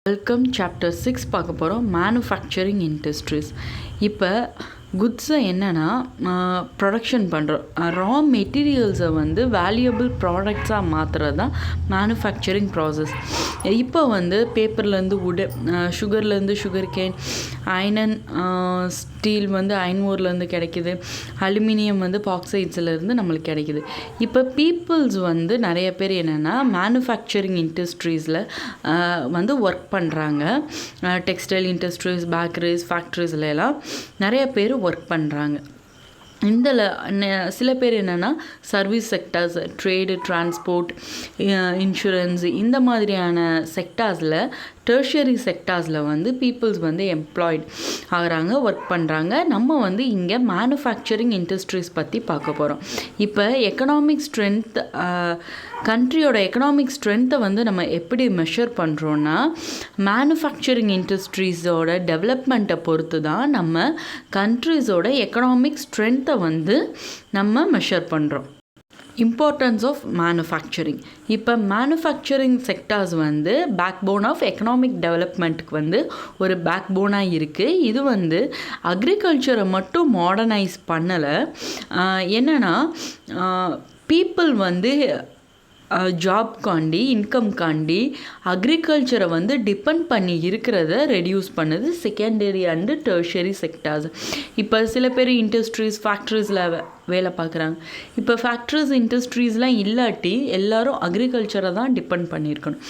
Welcome chapter 6 பார்க்க போகிறோம் manufacturing industries. இப்போ குட்ஸை என்னென்னா ப்ரொடக்ஷன் பண்ணுறோம், ரா மெட்டீரியல்ஸை வந்து வேல்யூபிள் ப்ராடக்ட்ஸாக மாற்றுறது தான் மேனுஃபேக்சரிங் ப்ராசஸ். இப்போ வந்து பேப்பர்லேருந்து வுட்டு, சுகர்லேருந்து சுகர் கேன், அயனன் ஸ்டீல் வந்து அயன்ஓர்லேருந்து கிடைக்கிது, அலுமினியம் வந்து பாக்சைட்ஸ்லேருந்து நம்மளுக்கு கிடைக்கிது. இப்போ பீப்புள்ஸ் வந்து நிறைய பேர் என்னென்னா மேனுஃபேக்சரிங் இண்டஸ்ட்ரீஸில் வந்து ஒர்க் பண்ணுறாங்க. டெக்ஸ்டைல் இண்டஸ்ட்ரீஸ், பேக்கரிஸ், ஃபேக்ட்ரிஸ்ல எல்லாம் நிறைய பேர் ஒர்க் பண்ணுறாங்க. சில பேர் என்னென்னா service sectors, trade, transport, insurance, இந்த மாதிரியான செக்டார்ஸில், டெர்ஷியரி செக்டார்ஸில் வந்து பீப்புள்ஸ் வந்து எம்ப்ளாய்ட் ஆகிறாங்க, ஒர்க் பண்ணுறாங்க. நம்ம வந்து இங்கே மேனுஃபேக்சரிங் இண்டஸ்ட்ரீஸ் பற்றி பார்க்க போகிறோம். இப்போ எக்கனாமிக் ஸ்ட்ரென்த், கண்ட்ரியோட எக்கனாமிக் ஸ்ட்ரென்த்தை வந்து நம்ம எப்படி மெஷர் பண்ணுறோன்னா, மேனுஃபேக்சரிங் இண்டஸ்ட்ரீஸோட டெவலப்மெண்ட்டை பொறுத்து தான் நம்ம கண்ட்ரிஸோட எக்கனாமிக் ஸ்ட்ரென்த்தை வந்து நம்ம மெஷர் பண்ணுறோம். Importance of manufacturing. இப்போ மேனுஃபேக்சரிங் செக்டார்ஸ் வந்து பேக் போன் ஆஃப் எக்கனாமிக் டெவலப்மெண்ட்டுக்கு வந்து ஒரு பேக் போனாக இருக்குது. இது வந்து அக்ரிகல்ச்சரை மட்டும் மாடர்னைஸ் பண்ணலை. என்னென்னா பீப்புள் வந்து ஜாப்காண்டி, இன்கம்காண்டி அக்ரிகல்ச்சரை வந்து டிபெண்ட் பண்ணி இருக்கிறத ரெடியூஸ் பண்ணுது செகண்டரி அண்டு டெர்ஷரி செக்டார்ஸ். இப்போ சில பேர் இண்டஸ்ட்ரீஸ், ஃபேக்ட்ரிஸில் வேலை பார்க்குறாங்க. இப்போ ஃபேக்ட்ரிஸ், இண்டஸ்ட்ரீஸ்லாம் இல்லாட்டி எல்லோரும் அக்ரிகல்ச்சரை தான் டிபெண்ட் பண்ணியிருக்கணும்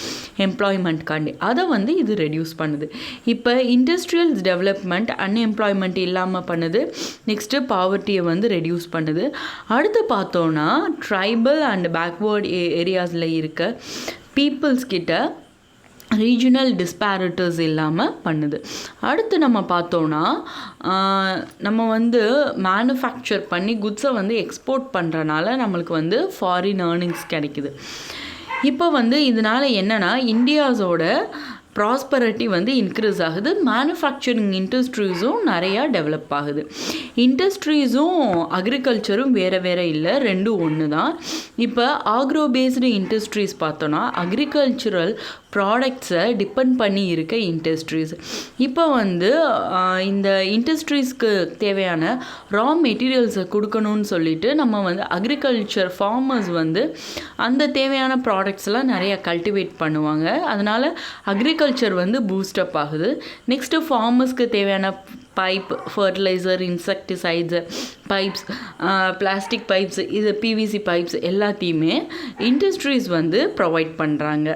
எம்ப்ளாய்மெண்ட்காண்டி. அதை வந்து இது ரெடியூஸ் பண்ணுது. இப்போ இண்டஸ்ட்ரியல் டெவலப்மெண்ட் அன்எம்ப்ளாய்மெண்ட் இல்லாமல் பண்ணுது. நெக்ஸ்ட்டு பாவர்ட்டியை வந்து ரெடியூஸ் பண்ணுது. அடுத்து பார்த்தோன்னா ட்ரைபல் அண்ட் பேக்வேர்ட் ஏரியாஸில் இருக்க பீப்புள்ஸ் கிட்ட ரீஜனல் டிஸ்பேரிட்டிஸ் இல்லாமல் பண்ணுது. அடுத்து நம்ம பார்த்தோன்னா நம்ம வந்து மேனுஃபேக்சர் பண்ணி குட்ஸை வந்து எக்ஸ்போர்ட் பண்ணுறனால நம்மளுக்கு வந்து ஃபாரின் ஏர்னிங்ஸ் கிடைக்குது. இப்போ வந்து இதனால் என்னென்னா இந்தியாஸோட ப்ராஸ்பரிட்டி வந்து இன்க்ரீஸ் ஆகுது. மேனுஃபேக்சரிங் இண்டஸ்ட்ரீஸும் நிறையா டெவலப் ஆகுது. இண்டஸ்ட்ரீஸும் அக்ரிகல்ச்சரும் வேறு வேறு இல்லை, ரெண்டும் ஒன்று தான். இப்போ ஆக்ரோ பேஸ்டு இண்டஸ்ட்ரீஸ் பார்த்தோன்னா அக்ரிகல்ச்சுரல் ப்ராடக்ட்ஸை டிபெண்ட் பண்ணி இருக்க இண்டஸ்ட்ரீஸ். இப்போ வந்து இந்த இண்டஸ்ட்ரீஸ்க்கு தேவையான ரா மெட்டீரியல்ஸை கொடுக்கணும்னு சொல்லிட்டு நம்ம வந்து அக்ரிகல்ச்சர் ஃபார்மர்ஸ் வந்து அந்த தேவையான ப்ராடக்ட்ஸ்லாம் நிறையா கல்டிவேட் பண்ணுவாங்க. அதனால் அக்ரிகல்ச்சர் வந்து பூஸ்டப் ஆகுது. நெக்ஸ்ட்டு ஃபார்மர்ஸ்க்கு தேவையான pipe, fertiliser, insecticides, pipes, plastic pipes, இது பிவிசி பைப்ஸ் எல்லாத்தையுமே இண்டஸ்ட்ரீஸ் வந்து ப்ரொவைட் பண்ணுறாங்க.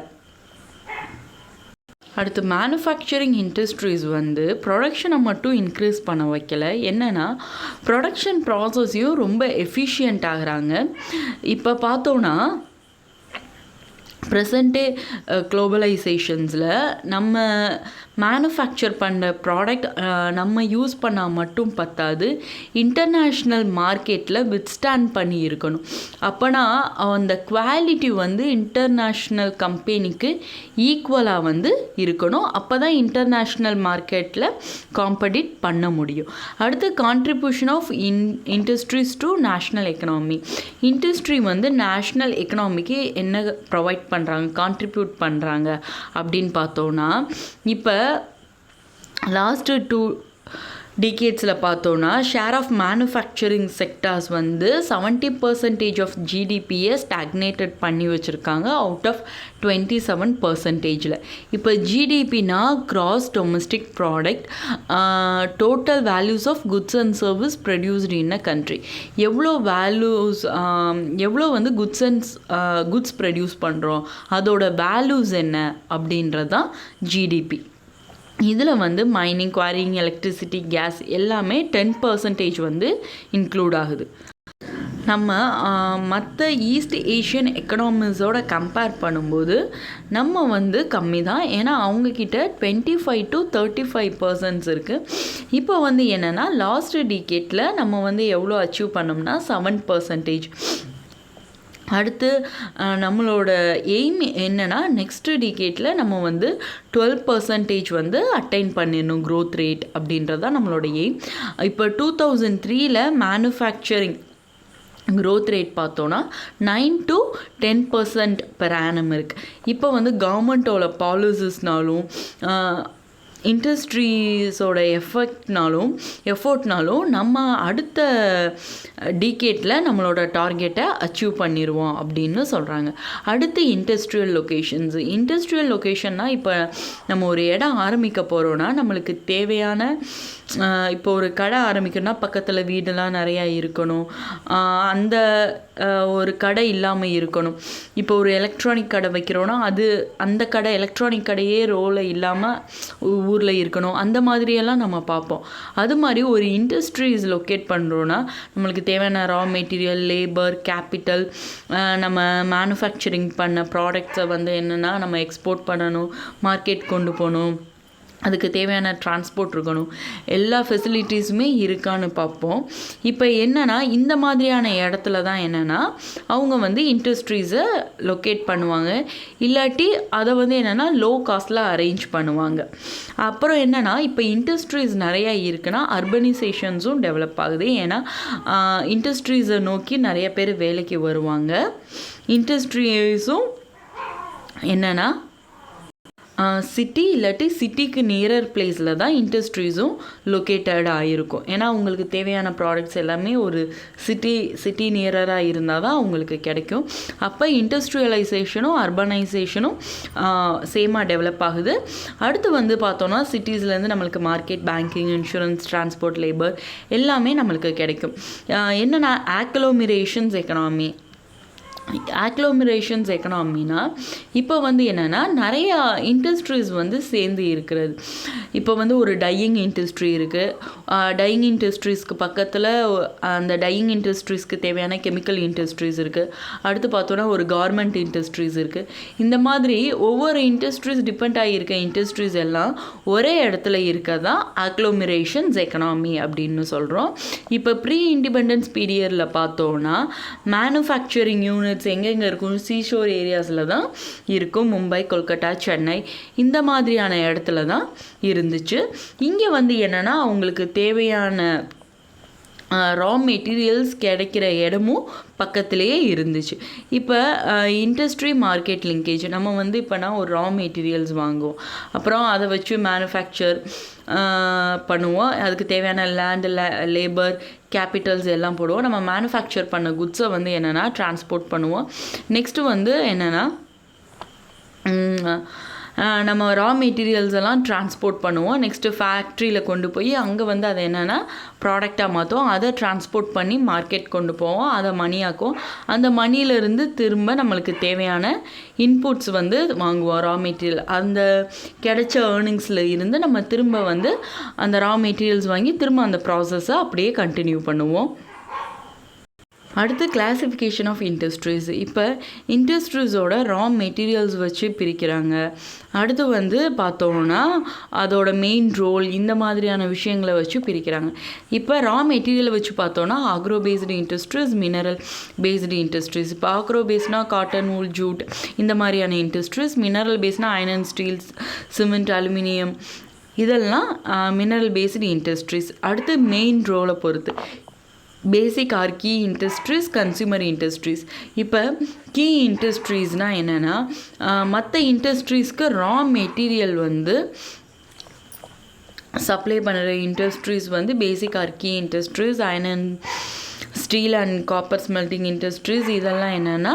அடுத்து மேனுஃபேக்சரிங் இண்டஸ்ட்ரீஸ் வந்து ப்ரொடக்ஷனை மட்டும் இன்க்ரீஸ் பண்ண வைக்கலை. என்னென்னா ப்ரொடக்ஷன் ப்ராசஸையும் ரொம்ப எஃபிஷியண்ட் ஆகிறாங்க. இப்போ பார்த்தோன்னா ப்ரெசண்ட்டே குளோபலைசேஷன்ஸில் நம்ம மேனுஃபேக்சர் பண்ணுற ப்ராடக்ட் நம்ம யூஸ் பண்ணால் மட்டும் பத்தாது, இன்டர்நேஷ்னல் மார்க்கெட்டில் வித்ஸ்டாண்ட் பண்ணி இருக்கணும். அப்போனா அந்த குவாலிட்டி வந்து இன்டர்நேஷ்னல் கம்பெனிக்கு ஈக்குவலாக வந்து இருக்கணும். அப்போ தான் இன்டர்நேஷ்னல் மார்க்கெட்டில் காம்படிட் பண்ண முடியும். அடுத்து contribution of industries to national economy. Industry வந்து நேஷ்னல் எக்கனாமிக்கு என்ன ப்ரொவைட் பண்ணுறாங்க, கான்ட்ரிபியூட் பண்ணுறாங்க அப்படின்னு பார்த்தோன்னா, இப்போ லாஸ்ட்டு 2 டிகேட்ஸில் பார்த்தோன்னா ஷேர் ஆஃப் மேனுஃபேக்சரிங் செக்டார்ஸ் வந்து 70% ஆஃப் ஜிடிபியை ஸ்டாக்னேட்டட் பண்ணி வச்சுருக்காங்க அவுட் ஆஃப் 27%. இப்போ ஜிடிபினா gross domestic product, total values of goods and service produced in a country. எவ்வளோ வேல்யூஸ், எவ்வளோ வந்து குட்ஸ் ப்ரொடியூஸ் பண்ணுறோம், அதோட வேல்யூஸ் என்ன அப்படின்றது தான் ஜிடிபி. இதில் வந்து மைனிங், குவாரிங், எலக்ட்ரிசிட்டி, கேஸ் எல்லாமே 10% வந்து இன்க்ளூட் ஆகுது. நம்ம மற்ற ஈஸ்ட் ஏஷியன் எக்கனாமிஸோட கம்பேர் பண்ணும்போது நம்ம வந்து கம்மி தான். ஏன்னா அவங்கக்கிட்ட 25 to 35% இருக்குது. இப்போ வந்து என்னென்னா லாஸ்ட் டிகேட்டில் நம்ம வந்து எவ்வளோ அச்சீவ் பண்ணோம்னா 7%. அடுத்து நம்மளோட எய்ம் என்னென்னா நெக்ஸ்ட்டு டிகேட்டில் நம்ம வந்து 12% வந்து அட்டைன் பண்ணிடணும் க்ரோத் ரேட் அப்படின்றது தான் நம்மளோட எய்ம். இப்போ 2003 மேனுஃபேக்சரிங் growth rate பார்த்தோன்னா 9 to 10% per annum இருக்குது. இப்போ வந்து கவர்மெண்ட்டோட பாலிசிஸ்னாலும் இண்டஸ்ட்ரீஸோட எஃபோர்ட்னாலும் நம்ம அடுத்த டிகேட்டில் நம்மளோட டார்கெட்டை அச்சீவ் பண்ணிடுவோம் அப்படின்னு சொல்கிறாங்க. அடுத்து இண்டஸ்ட்ரியல் லொக்கேஷன்னால் இப்போ நம்ம ஒரு இடம் ஆரம்பிக்க போகிறோன்னா நம்மளுக்கு தேவையான இப்போ ஒரு கடை ஆரம்பிக்கணும்னா பக்கத்தில் வீடெல்லாம் நிறையா இருக்கணும். அந்த ஒரு கடை இல்லாமல் இருக்கணும். இப்போ ஒரு எலக்ட்ரானிக் கடை வைக்கிறோன்னா அந்த கடை எலக்ட்ரானிக் கடையே ரோலில் இல்லாமல் ஊரில் இருக்கணும். அந்த மாதிரியெல்லாம் நம்ம பார்ப்போம். அது மாதிரி ஒரு இண்டஸ்ட்ரீஸ் லொக்கேட் பண்ணுறோன்னா நம்மளுக்கு தேவையான ரா மெட்டீரியல், லேபர், கேபிட்டல், நம்ம மேனுஃபேக்சரிங் பண்ண ப்ராடக்ட்ஸை வந்து என்னென்னா நம்ம எக்ஸ்போர்ட் பண்ணணும், மார்க்கெட் கொண்டு போகணும், அதுக்கு தேவையான டிரான்ஸ்போர்ட் இருக்கணும், எல்லா ஃபெசிலிட்டிஸுமே இருக்கான்னு பார்ப்போம். இப்போ என்னென்னா இந்த மாதிரியான இடத்துல தான் என்னென்னா அவங்க வந்து இண்டஸ்ட்ரீஸை லொக்கேட் பண்ணுவாங்க. இல்லாட்டி அதை வந்து என்னென்னா லோ காஸ்ட்டில் அரேஞ்ச் பண்ணுவாங்க. அப்புறம் என்னென்னா இப்போ இண்டஸ்ட்ரீஸ் நிறையா இருக்குன்னா அர்பனைசேஷன்ஸும் டெவலப் ஆகுது. ஏன்னா இண்டஸ்ட்ரீஸை நோக்கி நிறைய பேர் வேலைக்கு வருவாங்க. இண்டஸ்ட்ரீஸும் என்னென்னா சிட்டி இல்லாட்டி சிட்டிக்கு நியரர் பிளேஸில் தான் இண்டஸ்ட்ரீஸும் லொக்கேட்டட் ஆகிருக்கும். ஏன்னா உங்களுக்கு தேவையான ப்ராடக்ட்ஸ் எல்லாமே ஒரு சிட்டி நியரராக இருந்தால் தான் உங்களுக்கு கிடைக்கும். அப்போ இண்டஸ்ட்ரியலைசேஷனும் அர்பனைசேஷனும் சேமாக டெவலப் ஆகுது. அடுத்து வந்து பார்த்தோன்னா சிட்டிஸ்லேருந்து நம்மளுக்கு market, banking, insurance, transport, labour எல்லாமே நம்மளுக்கு கிடைக்கும். என்னென்னா ஆக்லோமிரேஷன்ஸ் எக்கனாமினா இப்போ வந்து என்னென்னா நிறையா இண்டஸ்ட்ரீஸ் வந்து சேர்ந்து இருக்கிறது. இப்போ வந்து ஒரு டையிங் இண்டஸ்ட்ரி இருக்குது. டையிங் இண்டஸ்ட்ரீஸ்க்கு பக்கத்தில் அந்த டையிங் இண்டஸ்ட்ரீஸ்க்கு தேவையான கெமிக்கல் இண்டஸ்ட்ரீஸ் இருக்குது. அடுத்து பார்த்தோன்னா ஒரு கார்மெண்ட் இண்டஸ்ட்ரீஸ் இருக்குது. இந்த மாதிரி ஒவ்வொரு இண்டஸ்ட்ரீஸ் டிபெண்ட் ஆகியிருக்க இண்டஸ்ட்ரீஸ் எல்லாம் ஒரே இடத்துல இருக்க தான் அக்ளோமிரேஷன்ஸ் எக்கனாமி அப்படின்னு சொல்கிறோம். இப்போ ப்ரீ இண்டிபெண்டன்ஸ் பீரியடில் பார்த்தோன்னா மேனுஃபேக்சரிங் யூனிட் எங்கெங்கே இருக்கும், சீஷோர் ஏரியாஸில் தான் இருக்கும். மும்பை, கொல்கட்டா, சென்னை இந்த மாதிரியான இடத்துல தான் இருந்துச்சு. இங்கே வந்து என்னென்னா அவங்களுக்கு தேவையான ரா மெட்டீரியல்ஸ் கிடைக்கிற இடமும் பக்கத்துலேயே இருந்துச்சு. இப்போ இண்டஸ்ட்ரி மார்க்கெட் லிங்கேஜ் நம்ம வந்து இப்போனா ஒரு ரா மெட்டீரியல்ஸ் வாங்குவோம், அப்புறம் அதை வச்சு மேனுஃபேக்சர் பண்ணுவோம். அதுக்கு தேவையான லேண்டு, லேபர், கேபிட்டல்ஸ் எல்லாம் போடுவோம். நம்ம மேனுஃபேக்சர் பண்ண குட்ஸை வந்து என்னென்னா டிரான்ஸ்போர்ட் பண்ணுவோம். நெக்ஸ்ட்டு வந்து என்னென்னா நம்ம ரா மெட்டீரியல்ஸ் எல்லாம் டிரான்ஸ்போர்ட் பண்ணுவோம். நெக்ஸ்ட்டு ஃபேக்ட்ரியில் கொண்டு போய் அங்கே வந்து அதை என்னென்னா ப்ராடக்டாக மாற்றுவோம். அதை டிரான்ஸ்போர்ட் பண்ணி மார்க்கெட் கொண்டு போவோம். அதை மணியாக்கும். அந்த மணியிலேருந்து திரும்ப நம்மளுக்கு தேவையான இன்புட்ஸ் வந்து வாங்குவோம், ரா மெட்டீரியல். அந்த கிடைச்ச ஏர்னிங்ஸில் இருந்து நம்ம திரும்ப வந்து அந்த ரா மெட்டீரியல்ஸ் வாங்கி திரும்ப அந்த ப்ராசஸை அப்படியே கண்டினியூ பண்ணுவோம். அடுத்து கிளாசிஃபிகேஷன் ஆஃப் இண்டஸ்ட்ரீஸ். இப்போ இண்டஸ்ட்ரீஸோட ரா மெட்டீரியல்ஸ் வச்சு பிரிக்கிறாங்க. அடுத்து வந்து பார்த்தோம்னா அதோட மெயின் ரோல் இந்த மாதிரியான விஷயங்களை வச்சு பிரிக்கிறாங்க. இப்போ ரா மெட்டீரியலை வச்சு பார்த்தோன்னா agro based industries, mineral based industries. இப்போ அக்ரோ பேஸ்னால் காட்டன், வூல், ஜூட் இந்த மாதிரியான இண்டஸ்ட்ரீஸ். மினரல் பேஸ்னால் iron and steels, cement, aluminium இதெல்லாம் மினரல் பேஸ்டு இண்டஸ்ட்ரீஸ். அடுத்து மெயின் ரோலை பொறுத்து basic or key industries, consumer industries. இப்போ கீ இண்டஸ்ட்ரீஸ்னால் என்னென்னா மற்ற இண்டஸ்ட்ரீஸ்க்கு ரா மெட்டீரியல் வந்து சப்ளை பண்ணுற இண்டஸ்ட்ரீஸ் வந்து basic or key industries. Iron and steel and copper smelting industries இதெல்லாம் என்னென்னா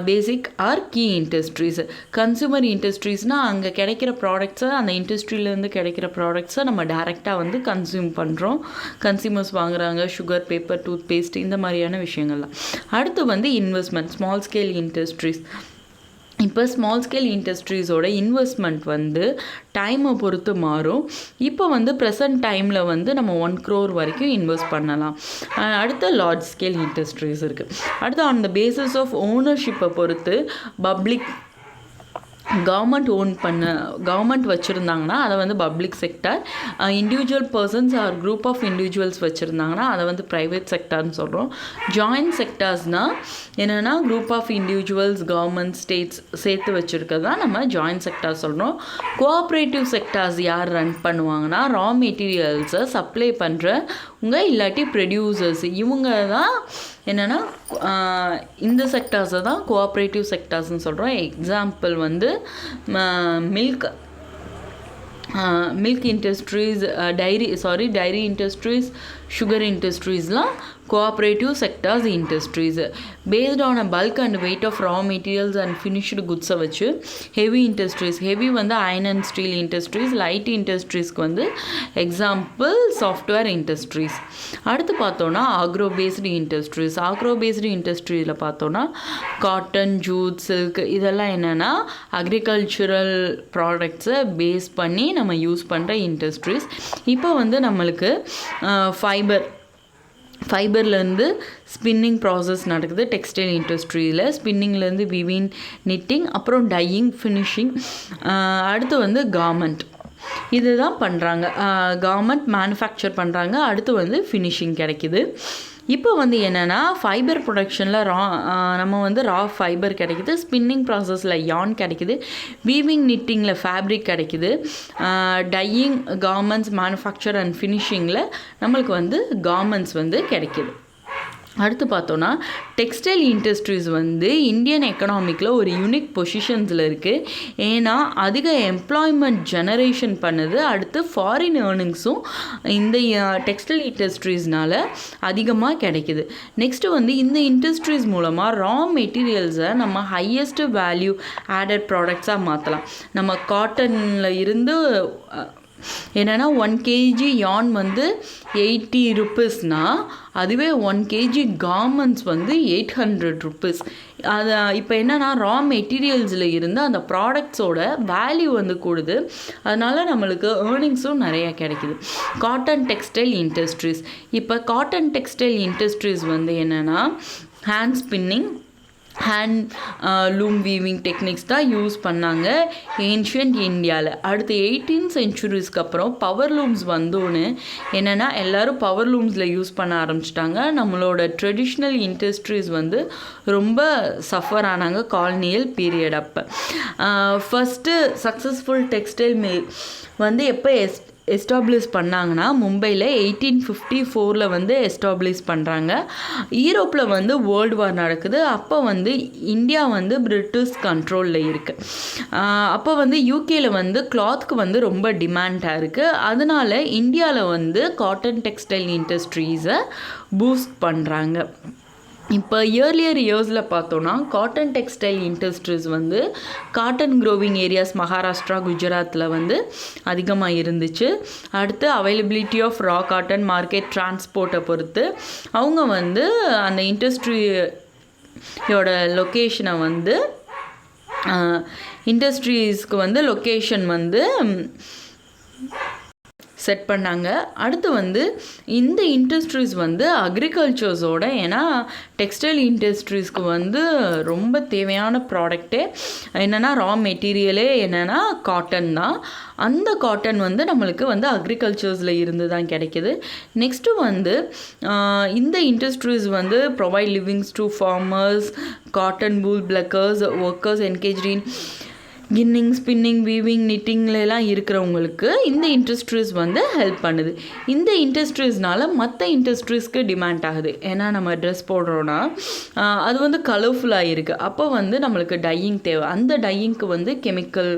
basic or key industries. Consumer இண்டஸ்ட்ரீஸ்னால் அங்கே கிடைக்கிற ப்ராடக்ட்ஸை, அந்த இண்டஸ்ட்ரியிலேருந்து கிடைக்கிற ப்ராடக்ட்ஸை நம்ம டேரெக்டாக வந்து கன்சியூம் பண்ணுறோம். கன்சியூமர்ஸ் வாங்குகிறாங்க, சுகர், பேப்பர், டூத் பேஸ்ட் இந்த மாதிரியான விஷயங்கள்லாம். அடுத்து வந்து இன்வெஸ்ட்மெண்ட், ஸ்மால் ஸ்கேல் இண்டஸ்ட்ரீஸ். இப்போ ஸ்மால் ஸ்கேல் இண்டஸ்ட்ரீஸோட இன்வெஸ்ட்மெண்ட் வந்து டைமை பொறுத்து மாறும். இப்போ வந்து ப்ரெசன்ட் டைமில் வந்து நம்ம 1 crore வரைக்கும் இன்வெஸ்ட் பண்ணலாம். அடுத்து லார்ஜ் ஸ்கேல் இண்டஸ்ட்ரீஸ் இருக்குது. அடுத்து ஆன் த பேசிஸ் ஆஃப் ஓனர்ஷிப்பை பொறுத்து பப்ளிக் கவர்மெண்ட் வச்சுருந்தாங்கன்னா அதை வந்து public sector, individual persons or group of individuals வச்சுருந்தாங்கன்னா அதை வந்து ப்ரைவேட் செக்டார்னு சொல்கிறோம். ஜாயின்ட் செக்டார்ஸ்னால் என்னென்னா group of individuals, government, states சேர்த்து வச்சுருக்கிறது தான் நம்ம ஜாயின்ட் செக்டார் சொல்கிறோம். கோஆப்ரேட்டிவ் செக்டார்ஸ் யார் ரன் பண்ணுவாங்கன்னா ரா மெட்டீரியல்ஸை சப்ளை பண்ணுறவங்க இல்லாட்டி ப்ரொடியூசர்ஸ், இவங்க தான் என்னென்னா இந்த செக்டார்ஸை தான் கோஆப்ரேட்டிவ் செக்டார்ஸ்னு சொல்கிறோம். எக்ஸாம்பிள் வந்து milk industries, dairy industries, sugar industries-லாம் cooperative sectors industries based on a bulk and weight of raw materials and finished goods வச்சு heavy industries, heavy வந்து iron and steel industries, light industries-க்கு வந்து example software industries. அடுத்து பார்த்தோன்னா agro based industries பார்த்தோன்னா cotton, jute, silk இதெல்லாம் என்னென்னா agricultural products-ஐ base பண்ணி நம்ம யூஸ் பண்ணுற இண்டஸ்ட்ரீஸ். இப்போ வந்து நம்மளுக்கு ஃபைபர்லேருந்து ஸ்பின்னிங் ப்ராசஸ் நடக்குது டெக்ஸ்டைல் இண்டஸ்ட்ரியில். ஸ்பின்னிங்லேருந்து வீவிங், நிட்டிங், அப்புறம் டையிங், ஃபினிஷிங். அடுத்து வந்து கார்மெண்ட் இதுதான் பண்ணுறாங்க. கார்மெண்ட் மேனுஃபேக்சர் பண்ணுறாங்க. அடுத்து வந்து ஃபினிஷிங் கிடைக்குது. இப்போ வந்து என்னென்னா ஃபைபர் ப்ரொடக்ஷனில் நம்ம வந்து ரா ஃபைபர் கிடைக்குது. ஸ்பின்னிங் ப்ராசஸில் யான் கிடைக்குது. வீவிங், நிட்டிங்கில் ஃபேப்ரிக் கிடைக்குது. டையிங், கார்மெண்ட்ஸ் மேனுஃபேக்சர் அண்ட் ஃபினிஷிங்கில் நம்மளுக்கு வந்து கார்மெண்ட்ஸ் வந்து கிடைக்குது. அடுத்து பார்த்தோன்னா டெக்ஸ்டைல் இண்டஸ்ட்ரீஸ் வந்து இந்தியன் எக்கனாமிக்கில் ஒரு யூனிக் பொசிஷன்ஸில் இருக்குது. ஏன்னா அதிக எம்ப்ளாய்மெண்ட் ஜெனரேஷன் பண்ணுது. அடுத்து ஃபாரின் ஏர்னிங்ஸும் இந்த டெக்ஸ்டைல் இண்டஸ்ட்ரீஸ்னால் அதிகமாக கிடைக்குது. நெக்ஸ்ட்டு வந்து இந்த இண்டஸ்ட்ரீஸ் மூலமாக ரா மெட்டீரியல்ஸை நம்ம ஹையஸ்ட் வேல்யூ ஆடட் ப்ராடக்ட்ஸாக மாற்றலாம். நம்ம காட்டனில் இருந்து என்னென்னா 1 kg யான் வந்து 80 rupeesனால் அதுவே 1 kg கார்மெண்ட்ஸ் வந்து 800 rupees. அது இப்போ என்னென்னா ரா மெட்டீரியல்ஸில் இருந்து அந்த ப்ராடக்ட்ஸோட வேல்யூ வந்து கூடுது. அதனால் நம்மளுக்கு ஏர்னிங்ஸும் நிறையா கிடைக்குது. காட்டன் டெக்ஸ்டைல் இண்டஸ்ட்ரீஸ், இப்போ காட்டன் டெக்ஸ்டைல் இண்டஸ்ட்ரீஸ் வந்து என்னென்னா hand spinning, hand loom weaving techniques தான் யூஸ் பண்ணாங்க ஏன்ஷியன்ட் இந்தியாவில். அடுத்து 18th centuryஸ்க்கு அப்புறம் பவர் லூம்ஸ் வந்தோன்னு என்னென்னா எல்லோரும் பவர் லூம்ஸில் யூஸ் பண்ண ஆரம்பிச்சிட்டாங்க. நம்மளோட ட்ரெடிஷ்னல் இண்டஸ்ட்ரீஸ் வந்து ரொம்ப சஃபர் ஆனாங்க காலனியல் பீரியட். அப்போ ஃபஸ்ட்டு சக்ஸஸ்ஃபுல் டெக்ஸ்டைல் மில் வந்து எப்போ எஸ்டாப்ளிஷ் பண்ணாங்கன்னா மும்பையில் 1854 வந்து எஸ்டாப்ளிஷ் பண்ணுறாங்க. யூரோப்பில் வந்து வேர்ல்டு வார் நடக்குது. அப்போ வந்து இந்தியா வந்து பிரிட்டிஷ் கண்ட்ரோலில் இருக்குது. அப்போ வந்து யூகேயில் வந்து கிளாத்துக்கு வந்து ரொம்ப டிமாண்டாக இருக்குது. அதனால் இந்தியாவில் வந்து காட்டன் டெக்ஸ்டைல் இண்டஸ்ட்ரீஸை பூஸ்ட் பண்ணுறாங்க. இப்போ இயர்லியர் இயர்ஸில் பார்த்தோன்னா காட்டன் டெக்ஸ்டைல் இண்டஸ்ட்ரீஸ் வந்து காட்டன் க்ரோவிங் ஏரியாஸ் மகாராஷ்டிரா, குஜராத்தில் வந்து அதிகமாக இருந்துச்சு. அடுத்து availability of raw cotton market டிரான்ஸ்போர்ட்டை பொறுத்து அவங்க வந்து அந்த இண்டஸ்ட்ரியோட லொக்கேஷனை வந்து இண்டஸ்ட்ரீஸ்க்கு வந்து லொக்கேஷன் வந்து செட் பண்ணாங்க. அடுத்து வந்து இந்த இண்டஸ்ட்ரீஸ் வந்து அக்ரிகல்ச்சர்ஸோட, ஏன்னா டெக்ஸ்டைல் இண்டஸ்ட்ரீஸ்க்கு வந்து ரொம்ப தேவையான ப்ராடக்டே என்னென்னா ரா மெட்டீரியலே என்னென்னா காட்டன் தான். அந்த காட்டன் வந்து நம்மளுக்கு வந்து அக்ரிகல்ச்சர்ஸில் இருந்து தான் கிடைக்கிது. நெக்ஸ்ட்டு வந்து இந்த இண்டஸ்ட்ரீஸ் வந்து provide livings to farmers, cotton wool pluckers, workers engage in கின்னிங், ஸ்பின்னிங், வீவிங், நிட்டிங்லாம் இருக்கிறவங்களுக்கு இந்த இண்டஸ்ட்ரீஸ் வந்து ஹெல்ப் பண்ணுது. இந்த இண்டஸ்ட்ரீஸ்னால மற்ற இண்டஸ்ட்ரீஸ்க்கு டிமாண்ட் ஆகுது. ஏன்னா நம்ம ட்ரெஸ் போடுறோன்னா அது வந்து கலர்ஃபுல்லாக இருக்குது. அப்போ வந்து நம்மளுக்கு டையிங் தேவை. அந்த டையிங்க்கு வந்து கெமிக்கல்